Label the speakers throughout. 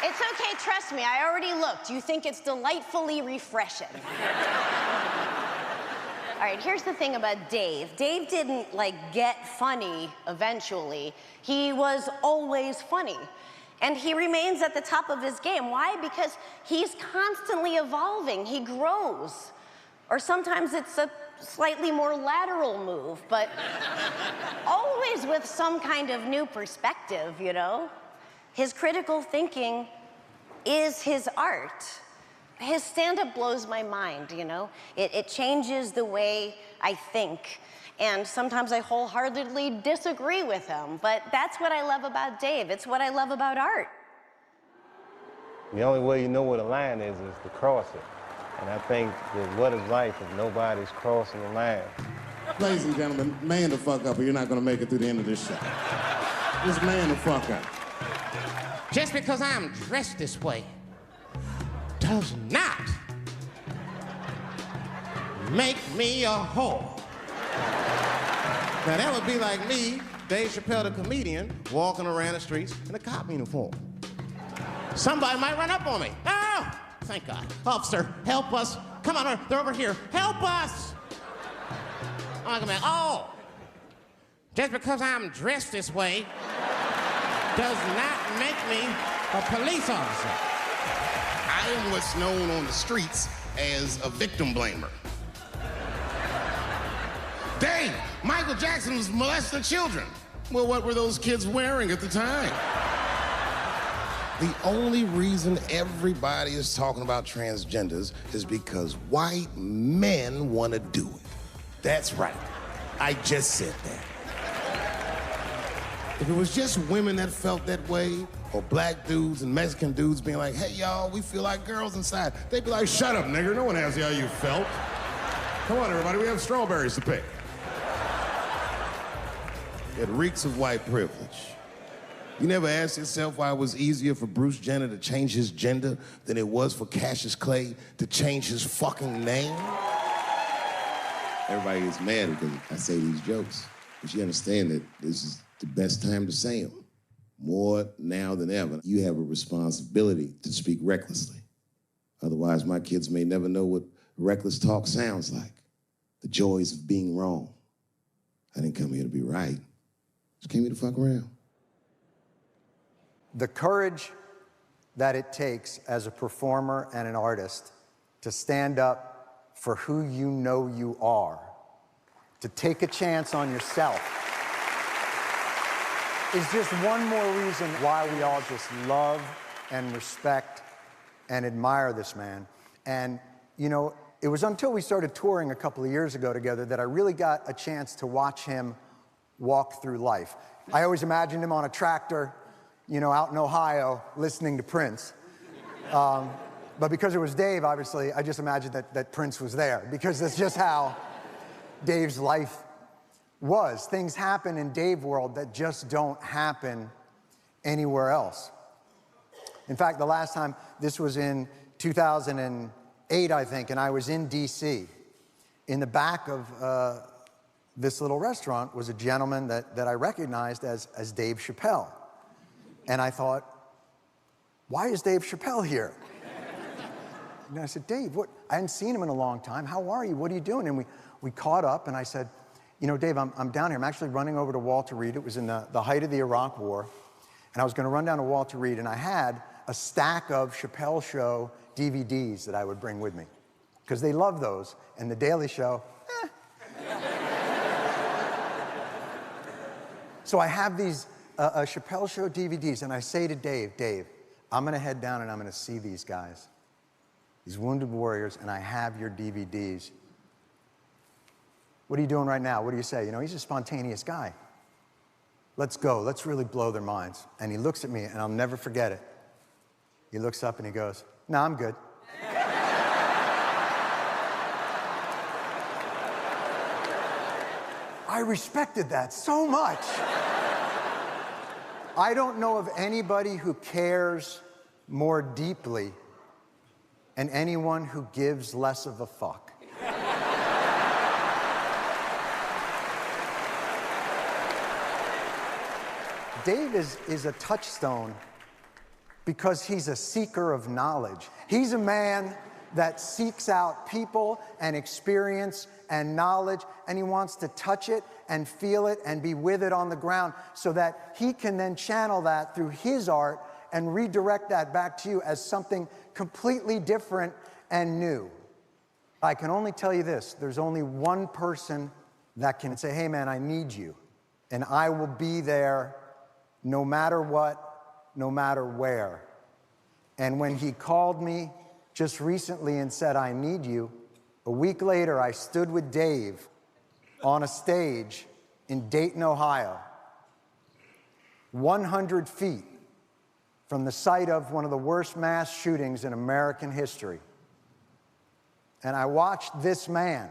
Speaker 1: It's okay, trust me, I already looked. You think it's delightfully refreshing. All right, here's the thing about Dave. Dave didn't, like, get funny eventually. He was always funny. And he remains at the top of his game. Why? Because he's constantly evolving. He grows. Or sometimes it's a slightly more lateral move, but always with some kind of new perspective, you know? His critical thinking is his art. His stand-up blows my mind, you know? It changes the way I think. And sometimes I wholeheartedly disagree with him, but that's what I love about Dave. It's what I love about art.
Speaker 2: The only way you know where the line is to cross it. And I think that what is life if nobody's crossing the line?
Speaker 3: Ladies and gentlemen, man the fuck up or you're not gonna make it through the end of this show. Just man the fuck up.
Speaker 4: Just because I'm dressed this way does not make me a whore. Now that would be like me, Dave Chapelle the comedian, walking around the streets in a cop uniform. Somebody might run up on me. Oh, thank God. Officer, help us. Come on, they're over here. Help us. I'm like, oh, just because I'm dressed this way does not make me a police officer.
Speaker 5: I am what's known on the streets as a victim blamer. Dave, Michael Jackson was molesting children. Well, what were those kids wearing at the time? The only reason everybody is talking about transgenders is because white men want to do it. That's right. I just said that. If it was just women that felt that way, or black dudes and Mexican dudes being like, hey, y'all, we feel like girls inside, they'd be like, shut up, nigger, no one asks you how you felt. Come on, everybody, we have strawberries to pick. It reeks of white privilege. You never asked yourself why it was easier for Bruce Jenner to change his gender than it was for Cassius Clay to change his fucking name?
Speaker 3: Everybody gets mad because I say these jokes. But you understand that this is the best time to say them. More now than ever, you have a responsibility to speak recklessly. Otherwise, my kids may never know what reckless talk sounds like. The joys of being wrong. I didn't come here to be right. Just came here to fuck around.
Speaker 6: The courage that it takes as a performer and an artist to stand up for who you know you are, to take a chance on yourself, is just one more reason why we all just love and respect and admire this man. And, you know, it was until we started touring a couple of years ago together that I really got a chance to watch him walk through life. I always imagined him on a tractor, you know, out in Ohio, listening to Prince. But because it was Dave, obviously, I just imagined that Prince was there, because that's just how Dave's life was. Things happen in Dave world that just don't happen anywhere else. In fact, the last time, this was in 2008, I think, and I was in DC. In the back of this little restaurant was a gentleman that I recognized as Dave Chapelle. And I thought, why is Dave Chapelle here? And I said, Dave, what? I hadn't seen him in a long time. How are you? What are you doing? And we caught up, and I said, you know, Dave, I'm down here. I'm actually running over to Walter Reed. It was in the height of the Iraq War. And I was going to run down to Walter Reed, and I had a stack of Chappelle Show DVDs that I would bring with me, because they love those. And The Daily Show, So I have these Chappelle Show DVDs, and I say to Dave, I'm going to head down and I'm going to see these guys, these wounded warriors, and I have your DVDs. What are you doing right now? What do you say? You know, he's a spontaneous guy. Let's go. Let's really blow their minds. And he looks at me, and I'll never forget it. He looks up and he goes, no, I'm good. I respected that so much. I don't know of anybody who cares more deeply and anyone who gives less of a fuck. Dave is a touchstone because he's a seeker of knowledge. He's a man that seeks out people and experience and knowledge, and he wants to touch it and feel it and be with it on the ground so that he can then channel that through his art and redirect that back to you as something completely different and new. I can only tell you this, there's only one person that can say, hey man, I need you, and I will be there no matter what, no matter where. And when he called me just recently and said, I need you, a week later I stood with Dave on a stage in Dayton, Ohio, 100 feet from the site of one of the worst mass shootings in American history. And I watched this man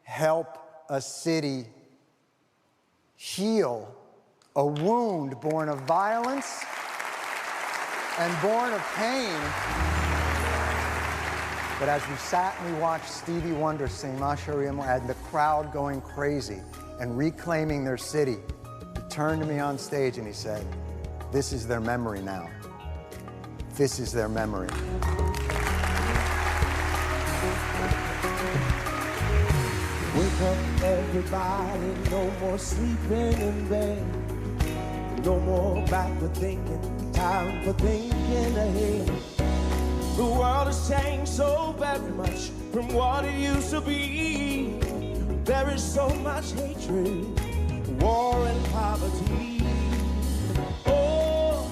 Speaker 6: help a city heal a wound born of violence and born of pain. But as we sat and we watched Stevie Wonder sing Ma Chérie Amour, and the crowd going crazy and reclaiming their city, he turned to me on stage and he said, this is their memory now. This is their memory.
Speaker 7: Wake up everybody, no more sleeping in bed. No more backward thinking, time for thinking ahead. The world has changed so very much from what it used to be. There is so much hatred, war and poverty. Oh.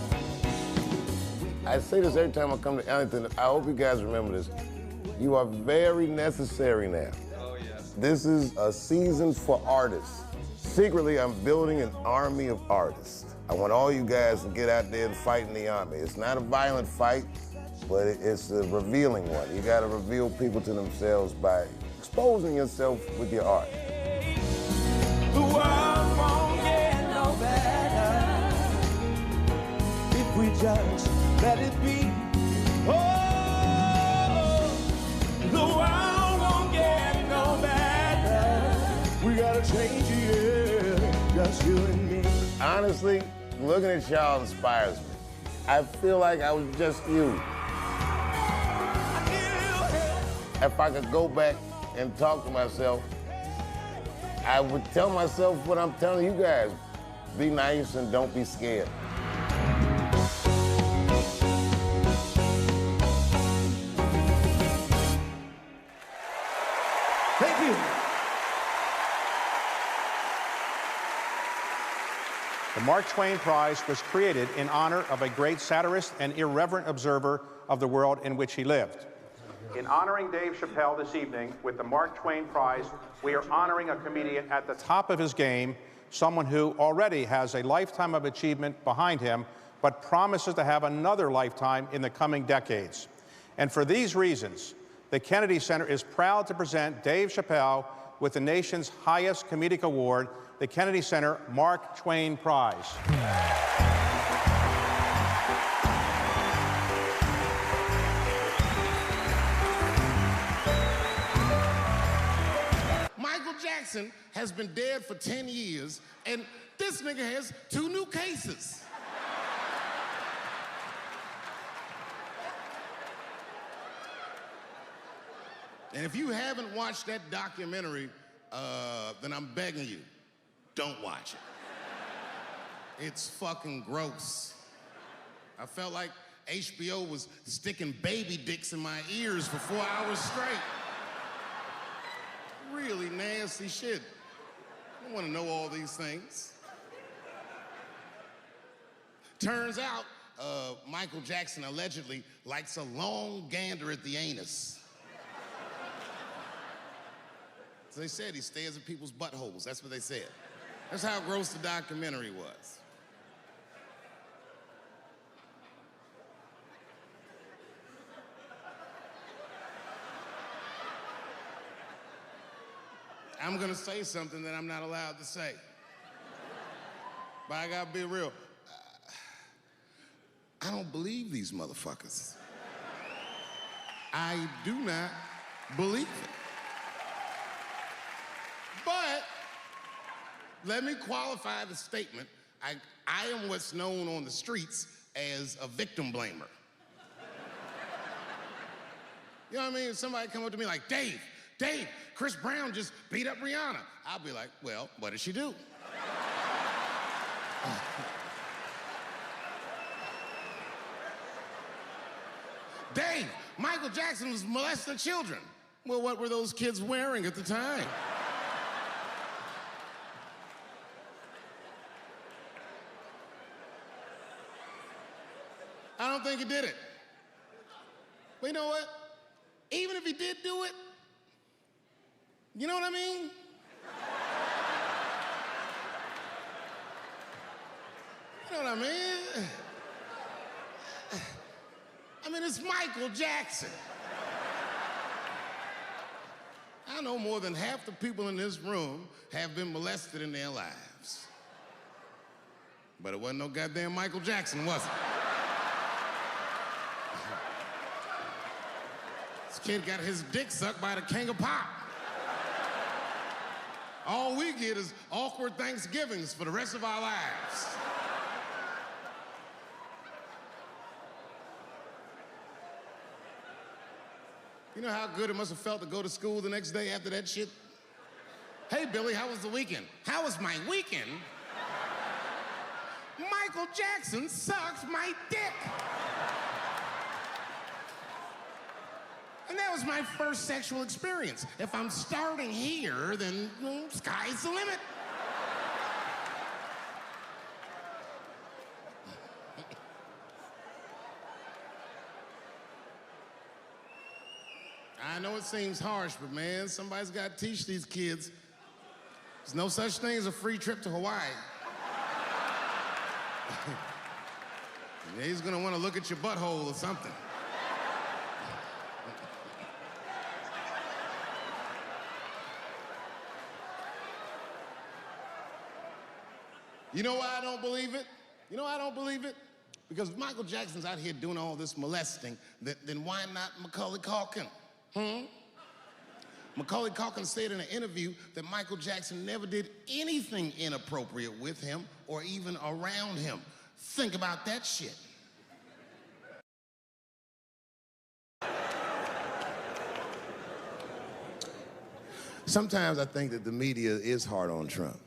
Speaker 3: I say this every time I come to Ellington. I hope you guys remember this. You are very necessary now. Oh, yes. This is a season for artists. Secretly, I'm building an army of artists. I want all you guys to get out there and fight in the army. It's not a violent fight, but it's a revealing one. You gotta reveal people to themselves by exposing yourself with your art.
Speaker 7: The world won't get no better if we just let it be. Oh, the world won't get no better. We gotta change it, yeah, just you and me.
Speaker 3: Honestly, looking at y'all inspires me. I feel like I was just you. If I could go back and talk to myself, I would tell myself what I'm telling you guys. Be nice and don't be scared.
Speaker 7: Thank you.
Speaker 8: The Mark Twain Prize was created in honor of a great satirist and irreverent observer of the world in which he lived. In honoring Dave Chapelle this evening with the Mark Twain Prize, we are honoring a comedian at the top of his game, someone who already has a lifetime of achievement behind him, but promises to have another lifetime in the coming decades. And for these reasons, the Kennedy Center is proud to present Dave Chapelle with the nation's highest comedic award, the Kennedy Center Mark Twain Prize.
Speaker 5: Michael Jackson has been dead for 10 years, and this nigga has 2 new cases. And if you haven't watched that documentary, then I'm begging you, don't watch it. It's fucking gross. I felt like HBO was sticking baby dicks in my ears for 4 hours straight. Really nasty shit. I don't want to know all these things. Turns out, Michael Jackson allegedly likes a long gander at the anus. So they said he stares at people's buttholes. That's what they said. That's how gross the documentary was. I'm gonna say something that I'm not allowed to say. But I gotta be real. I don't believe these motherfuckers. I do not believe it. But let me qualify the statement. I am what's known on the streets as a victim blamer. You know what I mean? If somebody come up to me like, Dave, Chris Brown just beat up Rihanna. I'll be like, well, what did she do? Dave, Michael Jackson was molesting children. Well, what were those kids wearing at the time? I don't think he did it. But you know what? Even if he did do it, you know what I mean? You know what I mean? I mean, it's Michael Jackson. I know more than half the people in this room have been molested in their lives. But it wasn't no goddamn Michael Jackson, was it? This kid got his dick sucked by the king of pop. All we get is awkward Thanksgivings for the rest of our lives. You know how good it must have felt to go to school the next day after that shit? Hey, Billy, how was the weekend? How was my weekend? Michael Jackson sucked my dick. And that was my first sexual experience. If I'm starting here, then sky's the limit. I know it seems harsh, but man, somebody's got to teach these kids. There's no such thing as a free trip to Hawaii. He's gonna want to look at your butthole or something. You know why I don't believe it? You know why I don't believe it? Because if Michael Jackson's out here doing all this molesting, then why not Macaulay Culkin? Macaulay Culkin said in an interview that Michael Jackson never did anything inappropriate with him or even around him. Think about that shit. Sometimes I think that the media is hard on Trump,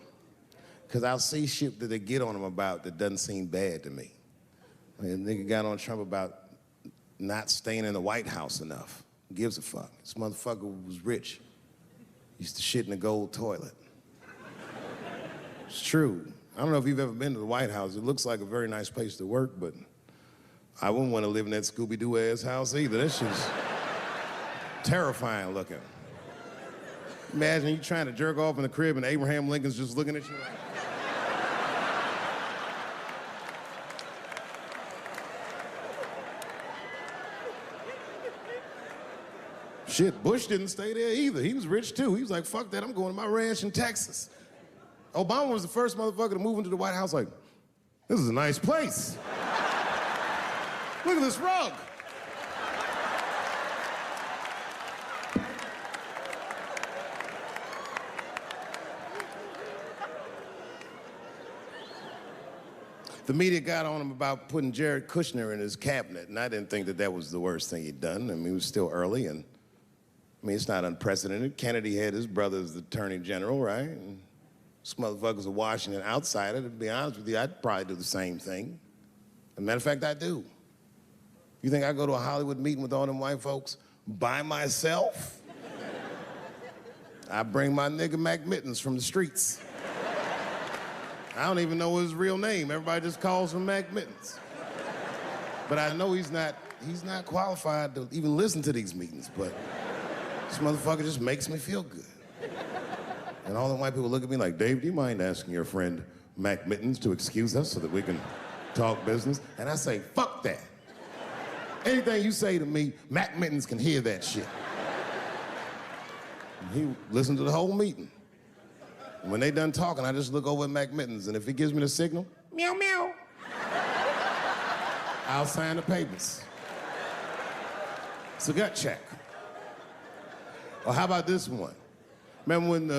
Speaker 5: because I'll see shit that they get on him about that doesn't seem bad to me. I mean, a nigga got on Trump about not staying in the White House enough. Who gives a fuck? This motherfucker was rich. Used to shit in a gold toilet. It's true. I don't know if you've ever been to the White House. It looks like a very nice place to work, but I wouldn't want to live in that Scooby-Doo ass house either. That shit's terrifying looking. Imagine you trying to jerk off in the crib and Abraham Lincoln's just looking at you like... Shit, Bush didn't stay there either. He was rich too. He was like, fuck that, I'm going to my ranch in Texas. Obama was the first motherfucker to move into the White House like, this is a nice place. Look at this rug. The media got on him about putting Jared Kushner in his cabinet, and I didn't think that that was the worst thing he'd done. I mean, it was still early, and I mean, it's not unprecedented. Kennedy had his brother as the attorney general, right? And this motherfucker's a Washington outsider. To be honest with you, I'd probably do the same thing. As a matter of fact, I do. You think I go to a Hollywood meeting with all them white folks by myself? I bring my nigga Mac Mittens from the streets. I don't even know his real name. Everybody just calls him Mac Mittens. But I know he's not qualified to even listen to these meetings, but this motherfucker just makes me feel good. And all the white people look at me like, Dave, do you mind asking your friend Mac Mittens to excuse us so that we can talk business? And I say, fuck that. Anything you say to me, Mac Mittens can hear that shit. And he listened to the whole meeting. And when they done talking, I just look over at Mac Mittens, and if he gives me the signal, meow, meow, I'll sign the papers. It's a gut check. Or how about this one? Remember when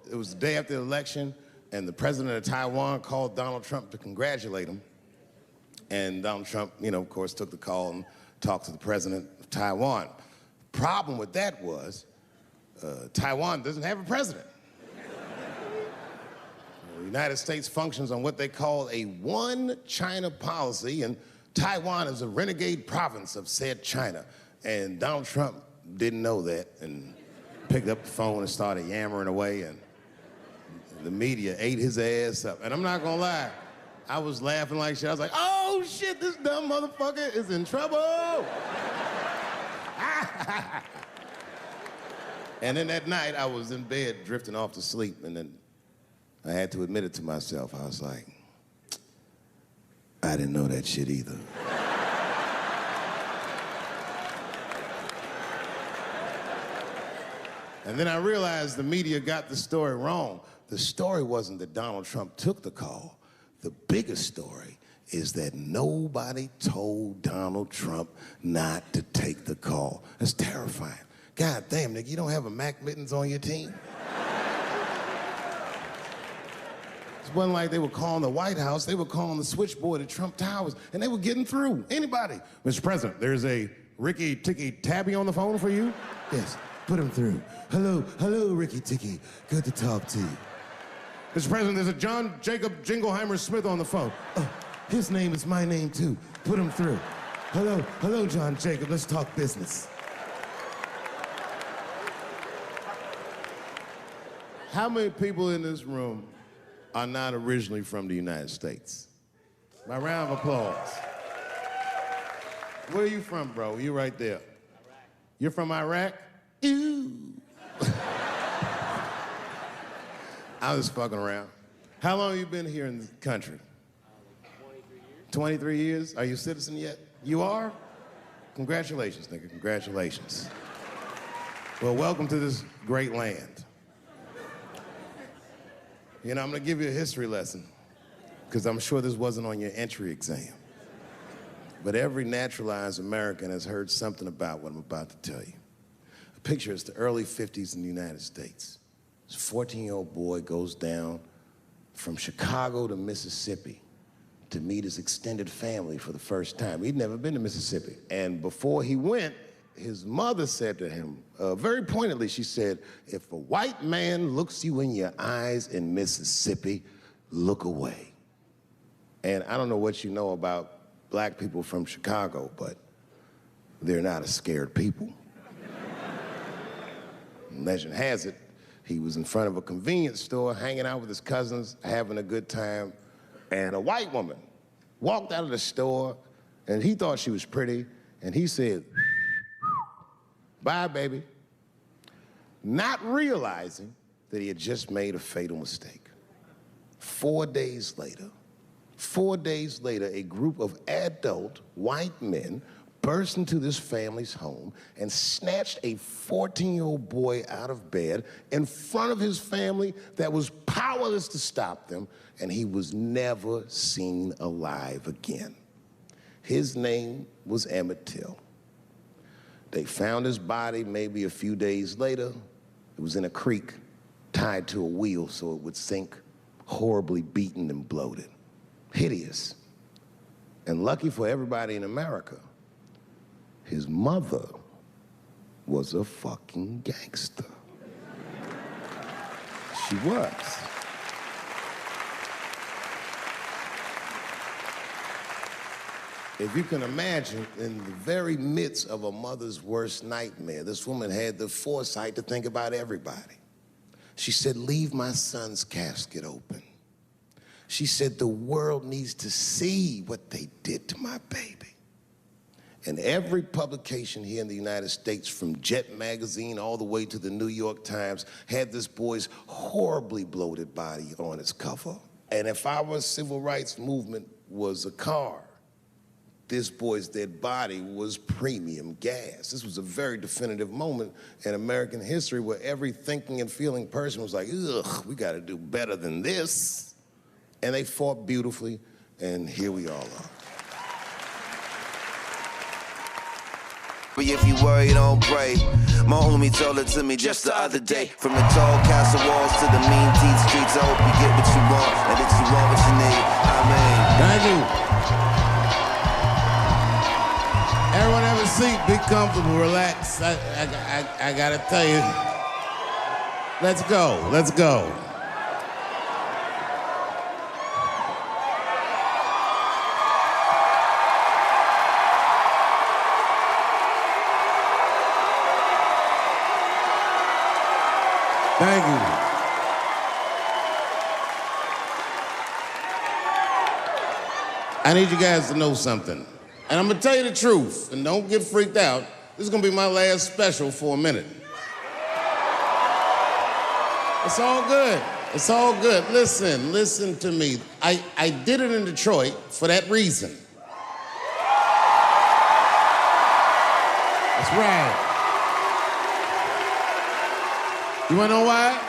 Speaker 5: it was the day after the election, and the president of Taiwan called Donald Trump to congratulate him? And Donald Trump, you know, of course, took the call and talked to the president of Taiwan. Problem with that was, Taiwan doesn't have a president. The United States functions on what they call a one China policy, and Taiwan is a renegade province of said China. And Donald Trump didn't know that and picked up the phone and started yammering away, and the media ate his ass up. And I'm not gonna lie, I was laughing like shit. I was like, oh shit, this dumb motherfucker is in trouble. And then that night, I was in bed drifting off to sleep, and then I had to admit it to myself. I was like, I didn't know that shit either. And then I realized the media got the story wrong. The story wasn't that Donald Trump took the call. The biggest story is that nobody told Donald Trump not to take the call. That's terrifying. God damn, nigga, you don't have a Mac Mittens on your team? It wasn't like they were calling the White House, they were calling the switchboard at Trump Towers, and they were getting through. Anybody. Mr. President, there's a Ricky Ticky Tabby on the phone for you? Yes, put him through. Hello, Ricky Ticky. Good to talk to you. Mr. President, there's a John Jacob Jingleheimer Smith on the phone. Oh, his name is my name too. Put him through. Hello, John Jacob. Let's talk business. How many people in this room are not originally from the United States? My round of applause. Where are you from, bro? You right there. Iraq. You're from Iraq? Ew. I was fucking around. How long have you been here in the country? 23 years. Are you a citizen yet? You are? Congratulations, nigga. Congratulations. Well, welcome to this great land. You know, I'm gonna give you a history lesson, because I'm sure this wasn't on your entry exam. But every naturalized American has heard something about what I'm about to tell you. A picture is the early 50s in the United States. This 14-year-old boy goes down from Chicago to Mississippi to meet his extended family for the first time. He'd never been to Mississippi. And before he went, his mother said to him, very pointedly, she said, if a white man looks you in your eyes in Mississippi, look away. And I don't know what you know about black people from Chicago, but they're not a scared people. Legend has it, he was in front of a convenience store, hanging out with his cousins, having a good time, and a white woman walked out of the store, and he thought she was pretty, and he said, bye, baby. Not realizing that he had just made a fatal mistake. 4 days later, a group of adult white men burst into this family's home and snatched a 14-year-old boy out of bed in front of his family that was powerless to stop them, and he was never seen alive again. His name was Emmett Till. They found his body maybe a few days later. It was in a creek, tied to a wheel so it would sink, horribly beaten and bloated. Hideous. And lucky for everybody in America, his mother was a fucking gangster. She was. If you can imagine, in the very midst of a mother's worst nightmare, this woman had the foresight to think about everybody. She said, leave my son's casket open. She said, the world needs to see what they did to my baby. And every publication here in the United States, from Jet Magazine all the way to the New York Times, had this boy's horribly bloated body on its cover. And if our civil rights movement was a car, this boy's dead body was premium gas. This was a very definitive moment in American history where every thinking and feeling person was like, ugh, we gotta do better than this. And they fought beautifully, and here we all are.
Speaker 9: But if you worry, don't pray. My homie told it to me just the other day. From the tall castle walls to the mean teeth streets, I hope you get what you want, and that you want what you need. Amen.
Speaker 5: Thank you. Everyone have a seat, be comfortable, relax. I gotta tell you. Let's go, let's go. Thank you. I need you guys to know something. And I'm gonna tell you the truth, and don't get freaked out. This is gonna be my last special for a minute. It's all good. It's all good. Listen to me. I did it in Detroit for that reason. That's right. You wanna know why?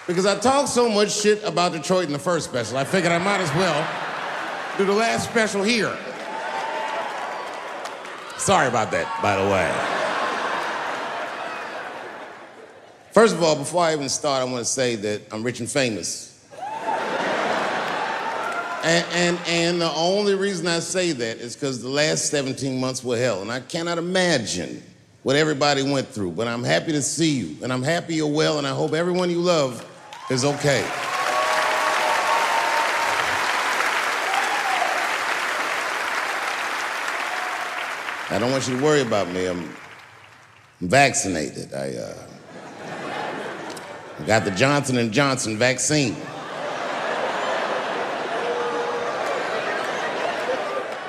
Speaker 5: Because I talked so much shit about Detroit in the first special, I figured I might as well do the last special here. Sorry about that, by the way. First of all, before I even start, I want to say that I'm rich and famous. And the only reason I say that is because the last 17 months were hell, and I cannot imagine what everybody went through, but I'm happy to see you, and I'm happy you're well, and I hope everyone you love is okay. I don't want you to worry about me. I'm vaccinated. I got the Johnson & Johnson vaccine.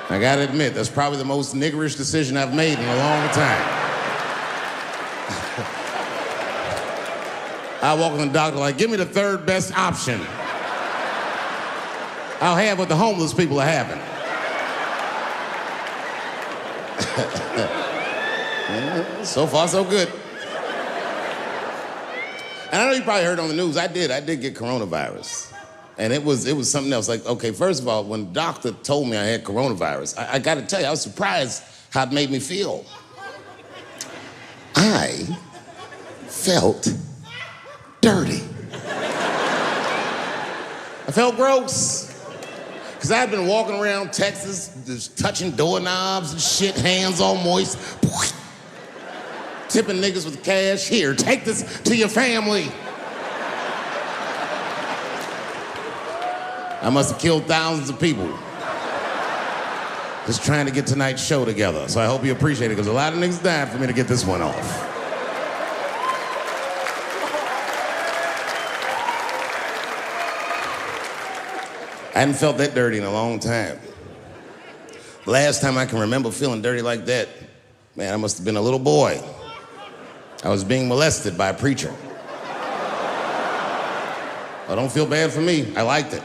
Speaker 5: I gotta admit, that's probably the most niggerish decision I've made in a long time. I walk in the doctor like, give me the third best option. I'll have what the homeless people are having. So far, so good. And I know you probably heard on the news, I did get coronavirus. And it was something else. Like, okay, first of all, when the doctor told me I had coronavirus, I gotta tell you, I was surprised how it made me feel. I felt dirty. I felt gross. Because I'd been walking around Texas, just touching doorknobs and shit, hands all moist, tipping niggas with cash. Here, take this to your family. I must have killed thousands of people just trying to get tonight's show together. So I hope you appreciate it, because a lot of niggas died for me to get this one off. I hadn't felt that dirty in a long time. Last time I can remember feeling dirty like that, man, I must have been a little boy. I was being molested by a preacher. Oh, don't feel bad for me. I liked it.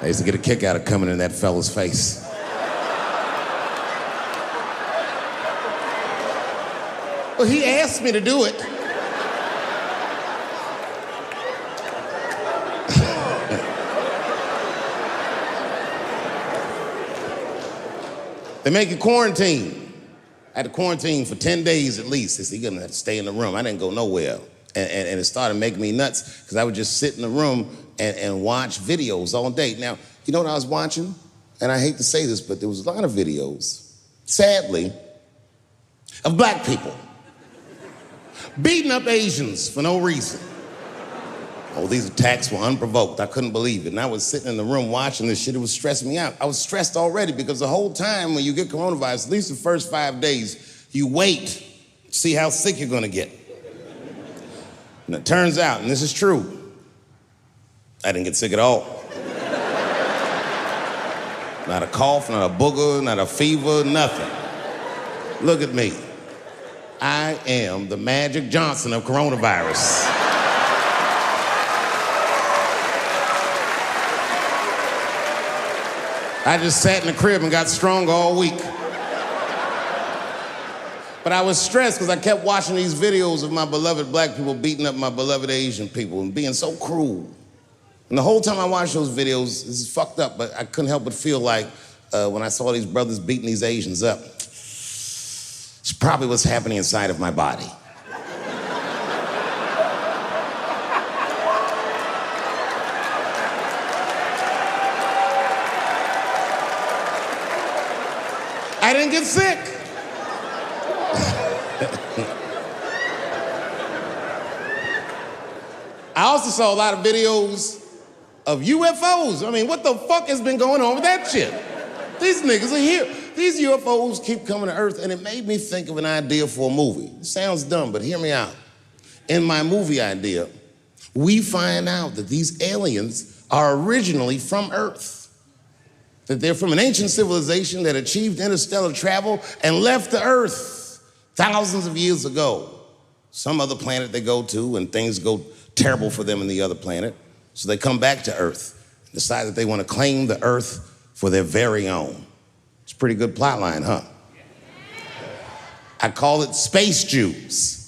Speaker 5: I used to get a kick out of coming in that fella's face. Well, he asked me to do it. They make you quarantine. I had to quarantine for 10 days at least. They said, you're gonna have to stay in the room. I didn't go nowhere. And it started making me nuts, because I would just sit in the room and watch videos all day. Now, you know what I was watching? And I hate to say this, but there was a lot of videos, sadly, of black people beating up Asians for no reason. Oh, these attacks were unprovoked. I couldn't believe it. And I was sitting in the room watching this shit. It was stressing me out. I was stressed already, because the whole time when you get coronavirus, at least the first 5 days, you wait to see how sick you're gonna get. And it turns out, and this is true, I didn't get sick at all. Not a cough, not a booger, not a fever, nothing. Look at me. I am the Magic Johnson of coronavirus. I just sat in the crib and got strong all week. But I was stressed because I kept watching these videos of my beloved black people beating up my beloved Asian people and being so cruel. And the whole time I watched those videos, this is fucked up, but I couldn't help but feel like when I saw these brothers beating these Asians up, it's probably what's happening inside of my body. I didn't get sick. I also saw a lot of videos of UFOs. I mean, what the fuck has been going on with that shit? These niggas are here. These UFOs keep coming to Earth, and it made me think of an idea for a movie. It sounds dumb, but hear me out. In my movie idea, we find out that these aliens are originally from Earth. That they're from an ancient civilization that achieved interstellar travel and left the Earth thousands of years ago. Some other planet they go to, and things go terrible for them in the other planet. So they come back to Earth and decide that they want to claim the Earth for their very own. It's a pretty good plot line, huh? I call it Space Jews.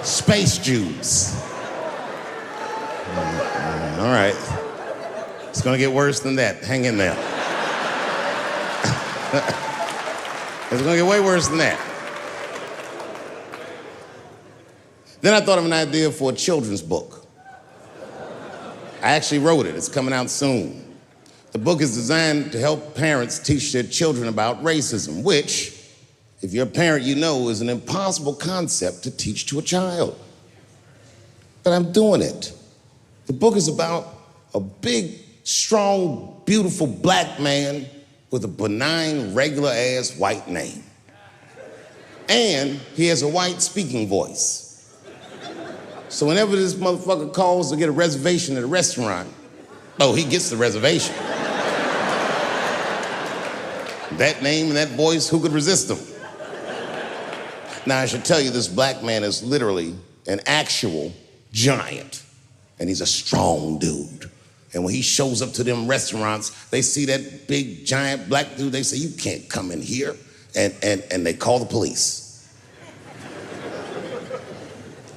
Speaker 5: Space Jews. All right. It's gonna get worse than that. Hang in there. It's gonna get way worse than that. Then I thought of an idea for a children's book. I actually wrote it. It's coming out soon. The book is designed to help parents teach their children about racism, which, if you're a parent, you know is an impossible concept to teach to a child. But I'm doing it. The book is about a big, strong, beautiful black man with a benign, regular-ass white name. And he has a white speaking voice. So whenever this motherfucker calls to get a reservation at a restaurant, oh, he gets the reservation. That name and that voice, who could resist him? Now, I should tell you, this black man is literally an actual giant, and he's a strong dude. And when he shows up to them restaurants, they see that big, giant black dude, they say, you can't come in here, and they call the police.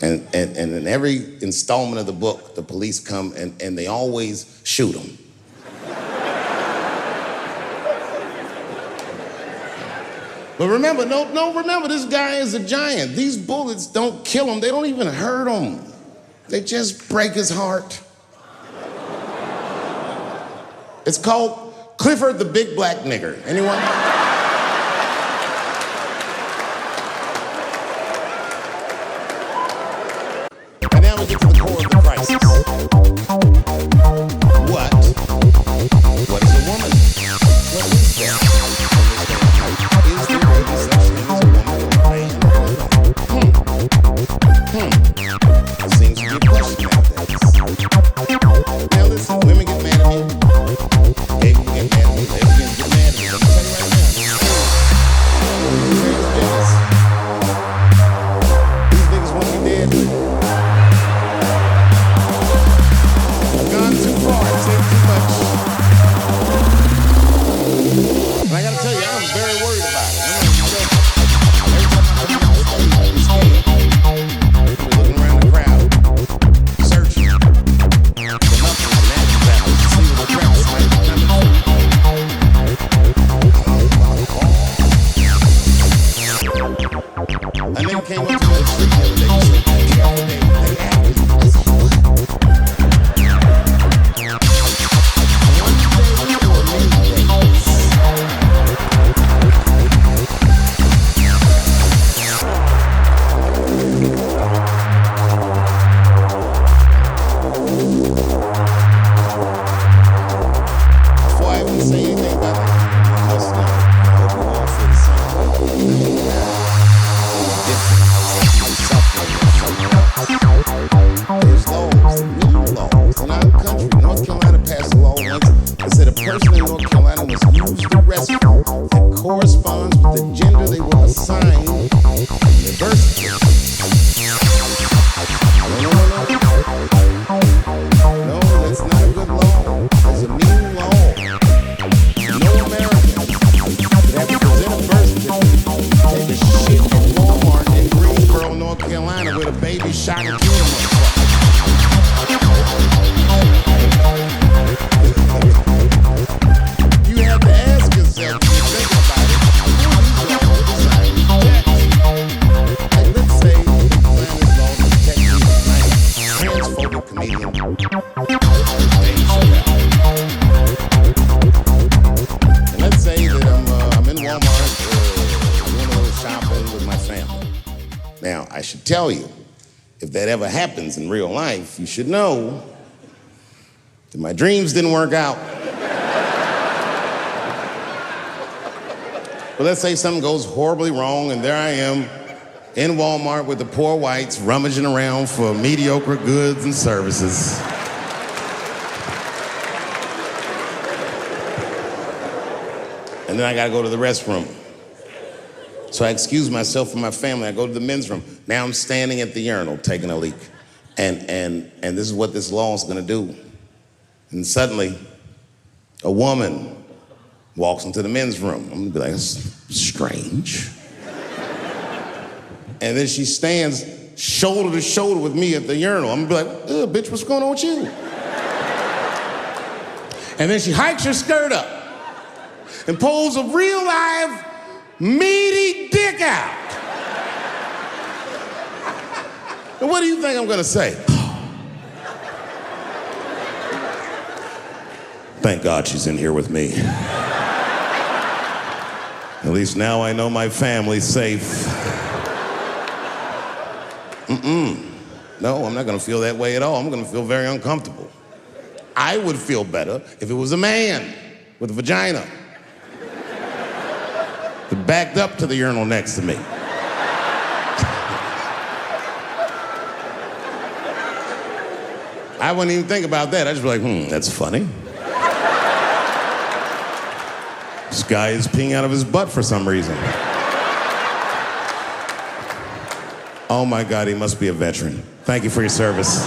Speaker 5: And in every installment of the book, the police come and they always shoot him. But remember, remember, this guy is a giant. These bullets don't kill him. They don't even hurt him. They just break his heart. It's called Clifford the Big Black Nigger. Anyone? And now we get to the core of the crisis. What is a woman? What is that? Is there really such thing as a woman or a man? It seems to be a question nowadays. Now listen, women get mad at me. Gay people get mad at me. Lesbians get mad at me. Let me tell you right now. Transgenders. These niggas want me dead. I've gone too far. I've said too much. And I gotta tell you, I'm very worried about it. Every time I come on stage, I'm scared. People looking around the crowd, searching for nothing in that crowd. To see what the crowd might be coming from. A nigga came up to me on the street the other day and said, they acted as what? Before I even say anything about the hustling, I hope you all feel the same way. Different. There's laws, new laws. In our country, North Carolina passed a law once that said a person in North Carolina must use the restroom that corresponds with the gender they were assigned in their birth certificate. No.
Speaker 3: comedian. Dave Chapelle. And let's say that I'm in Walmart doing a little shopping with my family. Now, I should tell you, if that ever happens in real life, you should know that my dreams didn't work out. But let's say something goes horribly wrong, and there I am in Walmart with the poor whites rummaging around for mediocre goods and services. And then I gotta go to the restroom. So I excuse myself from my family. I go to the men's room. Now I'm standing at the urinal taking a leak. And this is what this law is gonna do. And suddenly, a woman walks into the men's room. I'm gonna be like, that's strange. And then she stands shoulder to shoulder with me at the urinal. I'm gonna be like, bitch, what's going on with you? And then she hikes her skirt up and pulls a real live, meaty dick out. And what do you think I'm gonna say? Thank God she's in here with me. At least now I know my family's safe. No, I'm not gonna feel that way at all. I'm gonna feel very uncomfortable. I would feel better if it was a man with a vagina that backed up to the urinal next to me. I wouldn't even think about that. I'd just be like, that's funny. This guy is peeing out of his butt for some reason. Oh my God, he must be a veteran. Thank you for your service.